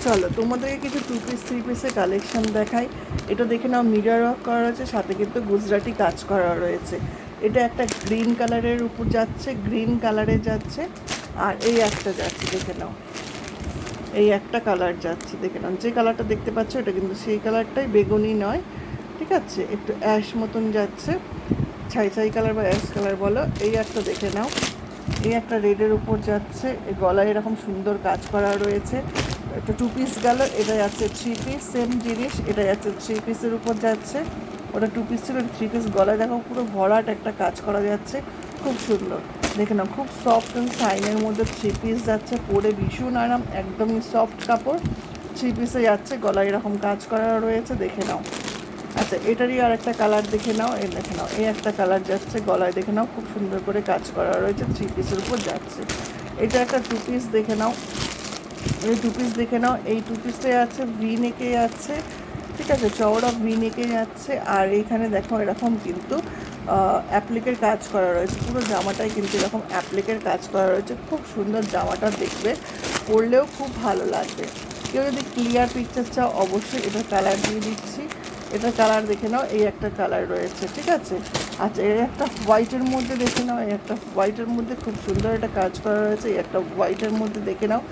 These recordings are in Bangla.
চলো তোমাদেরকে কিছু 2 পিস 3 পিসের কালেকশন দেখাই। এটা দেখে নাও, মিরর ওয়ার্ক করা রয়েছে, সাথে কিন্তু গুজরাটি কাজ করা রয়েছে। এটা একটা গ্রিন কালারের উপর যাচ্ছে, গ্রিন কালারে যাচ্ছে। আর এই একটা যাচ্ছে, দেখে নাও, এই একটা কালার যাচ্ছে, দেখে নাও। যে কালারটা দেখতে পাচ্ছ এটা কিন্তু সেই কালারটাই, বেগুনি নয়, ঠিক আছে, একটু অ্যাশ মতন যাচ্ছে, ছাই ছাই কালার বা অ্যাশ কালার বলো। এই একটা দেখে নাও, এই একটা রেডের উপর যাচ্ছে, এই গলায় এরকম সুন্দর কাজ করা রয়েছে। একটা 2 পিস গেল, এটা যাচ্ছে 3 পিস, সেম জিনিস, এটা যাচ্ছে 3 পিসের উপর যাচ্ছে। ওটা 2 পিস ছিল, 3 পিস। গলায় দেখো পুরো ভরাট একটা কাজ করা যাচ্ছে, খুব সুন্দর, দেখে নাও। খুব সফট অ্যান্ড শাইনের মধ্যে 3 পিস যাচ্ছে, পরে ভীষণ আরাম, একদমই সফট কাপড়। 3 পিসে যাচ্ছে, গলায় এরকম কাজ করা রয়েছে, দেখে নাও। আচ্ছা, এটারই আর একটা কালার দেখে নাও, এই দেখে নাও, এই একটা কালার যাচ্ছে, গলায় দেখে নাও, খুব সুন্দর করে কাজ করা রয়েছে, 3 পিসের উপর যাচ্ছে। এটা একটা 2 পিস দেখে নাও, এই 2 পিস দেখে নাও। এই 2 পিসটাই আছে ভি নেকে যাচ্ছে, ঠিক আছে, চওড়া ভি নেকে যাচ্ছে। আর এইখানে দেখো এরকম কিন্তু অ্যাপ্লিকের কাজ করা রয়েছে, পুরো জামাটাই কিন্তু এরকম অ্যাপ্লিকের কাজ করা রয়েছে, খুব সুন্দর জামাটা দেখবে, পরলেও খুব ভালো লাগবে। কেউ যদি ক্লিয়ার পিকচার চাও অবশ্যই এটার কালার দিয়ে দিচ্ছি। এটার কালার দেখে নাও, এই একটা কালার রয়েছে, ঠিক আছে। আচ্ছা, এই একটা হোয়াইটের মধ্যে দেখে নাও, এই একটা হোয়াইটের মধ্যে খুব সুন্দর একটা কাজ করা রয়েছে, এই একটা হোয়াইটের মধ্যে দেখে নাও।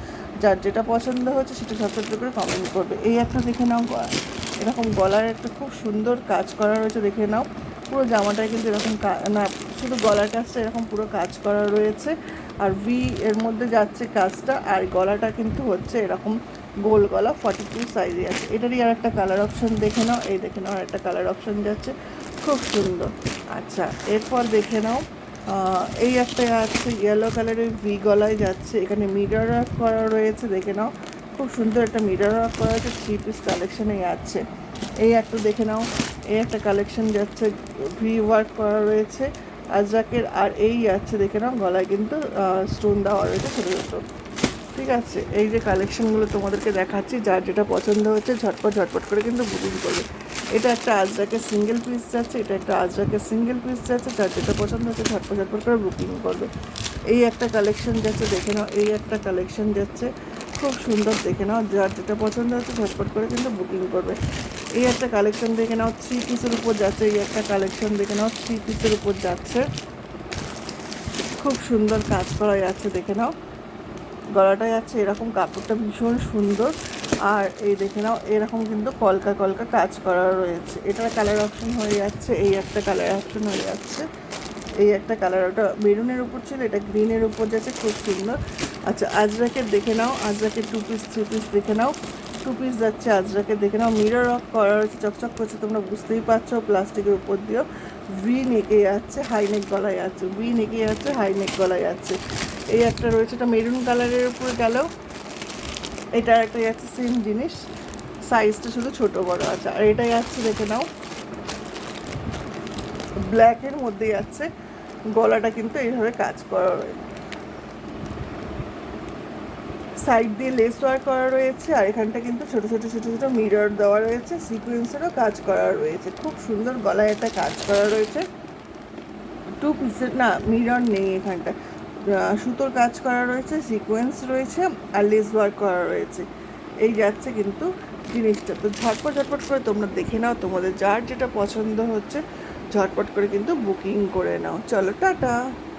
যার যেটা পছন্দ হচ্ছে সেটা ছোট্ট করে কমেন্ট করবে। এই একটা দেখে নাও, এরকম গলার একটা খুব সুন্দর কাজ করা রয়েছে, দেখে নাও। পুরো জামাটায় কিন্তু এরকম না, শুধু গলার কাজটা এরকম পুরো কাজ করা রয়েছে। আর ভি এর মধ্যে যাচ্ছে কাজটা, আর গলাটা কিন্তু হচ্ছে এরকম গোল গলা, 42 সাইজে আছে। এটারই আর একটা কালার অপশন দেখে নাও, এই দেখে নাও, আর একটা কালার অপশন যাচ্ছে, খুব সুন্দর। আচ্ছা, এরপর দেখে নাও, এই একটা আছে ইয়েলো কালারের, ভি গলায় যাচ্ছে, এখানে মিরর ওয়ার্ক করা রয়েছে, দেখে নাও, খুব সুন্দর একটা মিরর ওয়ার্ক করা আছে, 3 পিস কালেকশানে আছে। এই একটা দেখে নাও, এই একটা কালেকশন যাচ্ছে, ভি ওয়ার্ক করা রয়েছে আজরাকের। আর এই আছে দেখে নাও, গলায় কিন্তু স্টোন দেওয়া রয়েছে ছোটো ছোটো, ঠিক আছে। এই যে কালেকশনগুলো তোমাদেরকে দেখাচ্ছি, যার যেটা পছন্দ হচ্ছে ঝটপট ঝটপট করে কিন্তু বুকিং করবে। এটা একটা আজরাকের সিঙ্গেল পিস যাচ্ছে, এটা একটা আজরাকের সিঙ্গেল পিস যাচ্ছে, যার যেটা পছন্দ হচ্ছে ঝটপট ঝটপট করে বুকিং করবে। এই একটা কালেকশন যাচ্ছে, দেখে নাও, এই একটা কালেকশন যাচ্ছে, খুব সুন্দর, দেখে নাও। যার যেটা পছন্দ হচ্ছে ঝটপট করে কিন্তু বুকিং করবে। এই একটা কালেকশন দেখে নাও, 3 পিসের উপর যাচ্ছে, এই একটা কালেকশন দেখে নাও, 3 পিসের উপর যাচ্ছে, খুব সুন্দর কাজ করা যাচ্ছে, দেখে নাও। গলাটা যাচ্ছে এরকম, কাপড়টা ভীষণ সুন্দর। আর এই দেখে নাও, এরকম কিন্তু কলকা কলকা কাজ করা রয়েছে। এটার কালার অপশন হয়ে যাচ্ছে, এই একটা কালার অপশন হয়ে যাচ্ছে, এই একটা কালার, ওটা মেরুনের উপর ছিল, এটা গ্রিনের উপর যাচ্ছে, খুব সুন্দর। আচ্ছা, আজরাকের দেখে নাও, আজরাকের 2 পিস 3 পিস দেখে নাও, 2 পিস যাচ্ছে আজরাকের, দেখে নাও। মিরর ওয়ার্ক করা রয়েছে, চকচক করছে, তোমরা বুঝতেই পারছো, প্লাস্টিকের উপর দিয়েও। ভি নেকে যাচ্ছে, হাই নেক গলায় যাচ্ছে, ভি নেকে যাচ্ছে, হাই নেক গলায় যাচ্ছে। এই একটা রয়েছে, এটা মেরুন কালারের উপরে গেল। এটা একটা যাচ্ছে সেম জিনিস, সাইজটা শুধু ছোটো বড়ো আছে। আর এটা যাচ্ছে দেখে নাও, ব্ল্যাকের মধ্যে যাচ্ছে, গলাটা কিন্তু এইভাবে কাজ করা রয়েছে, সাইড দিয়ে লেস ওয়ার্ক করা রয়েছে। আর এখানটা কিন্তু ছোটো ছোটো ছোটো ছোটো মিরর দেওয়া রয়েছে, সিকোয়েন্সেরও কাজ করা রয়েছে, খুব সুন্দর। গলায় একটা কাজ করা রয়েছে, 2 পিসের, না মিরর নেই এখানটা, সুতোর কাজ করা রয়েছে, সিকোয়েন্স রয়েছে, আর লেস ওয়ার্ক করা রয়েছে। এই যাচ্ছে কিন্তু জিনিসটা। তো ঝটপট ঝটপট করে তোমরা দেখে নাও, তোমাদের যার যেটা পছন্দ হচ্ছে ঝটপট করে কিন্তু বুকিং করে নাও। চলো, টাটা।